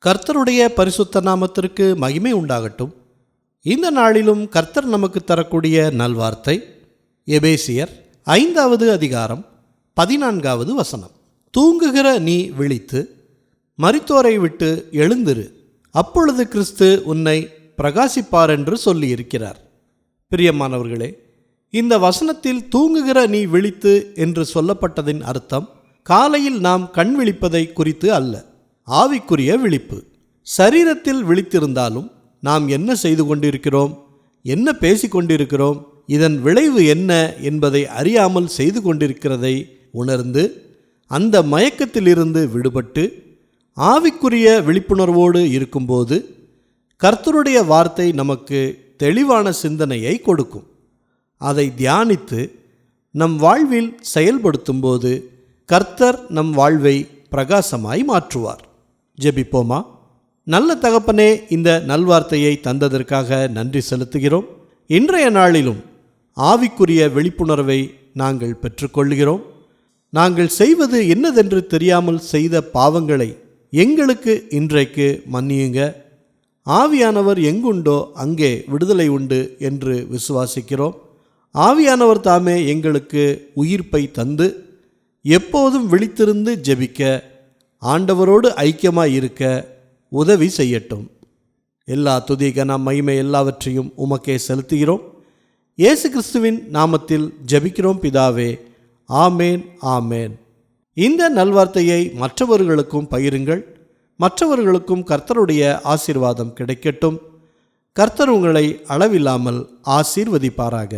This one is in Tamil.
கர்த்தருடைய பரிசுத்த நாமத்திற்கு மகிமை உண்டாகட்டும். இந்த நாளிலும் கர்த்தர் நமக்கு தரக்கூடிய நல்வார்த்தை எபேசியர் 5வது அதிகாரம் 14வது வசனம். தூங்குகிற நீ விழித்து மரித்தோரை விட்டு எழுந்திரு, அப்பொழுது கிறிஸ்து உன்னை பிரகாசிப்பார் என்று சொல்லியிருக்கிறார். பிரியமானவர்களே, இந்த வசனத்தில் தூங்குகிற நீ விழித்து என்று சொல்லப்பட்டதின் அர்த்தம் காலையில் நாம் கண் விழிப்பதை குறித்து அல்ல, ஆவிக்குரிய விழிப்பு. சரீரத்தில் விழித்திருந்தாலும் நாம் என்ன செய்து கொண்டிருக்கிறோம், என்ன பேசிக்கொண்டிருக்கிறோம், இதன் விளைவு என்ன என்பதை அறியாமல் செய்து கொண்டிருக்கிறதை உணர்ந்து அந்த மயக்கத்திலிருந்து விடுபட்டு ஆவிக்குரிய விழிப்புணர்வோடு இருக்கும்போது கர்த்தருடைய வார்த்தை நமக்கு தெளிவான சிந்தனையை கொடுக்கும். அதை தியானித்து நம் வாழ்வில் செயல்படுத்தும்போது கர்த்தர் நம் வாழ்வை பிரகாசமாய் மாற்றுவார். ஜெபிப்போமா. நல்ல தகப்பனே, இந்த நல்வார்த்தையை தந்ததற்காக நன்றி செலுத்துகிறோம். இன்றைய நாளிலும் ஆவிக்குரிய விழிப்புணர்வை நாங்கள் பெற்றுக்கொள்கிறோம். நாங்கள் செய்வது என்னதென்று தெரியாமல் செய்த பாவங்களை எங்களுக்கு இன்றைக்கு மன்னியுங்க. ஆவியானவர் எங்குண்டோ அங்கே விடுதலை உண்டு என்று விசுவாசிக்கிறோம். ஆவியானவர் தாமே எங்களுக்கு உயிர்ப்பை தந்து எப்போதும் விழித்திருந்து ஜெபிக்க, ஆண்டவரோடு ஐக்கியமாய் இருக்க உதவி செய்யட்டும். எல்லா துதி கன மகிமை எல்லாவற்றையும் உமக்கே செலுத்துகிறோம். இயேசு கிறிஸ்துவின் நாமத்தில் ஜெபிக்கிறோம் பிதாவே. ஆமேன், ஆமேன். இந்த நல்வார்த்தையை மற்றவர்களுக்கும் பகிருங்கள். மற்றவர்களுக்கும் கர்த்தருடைய ஆசீர்வாதம் கிடைக்கட்டும். கர்த்தர் உங்களை அளவில்லாமல் ஆசீர்வதிப்பாராக.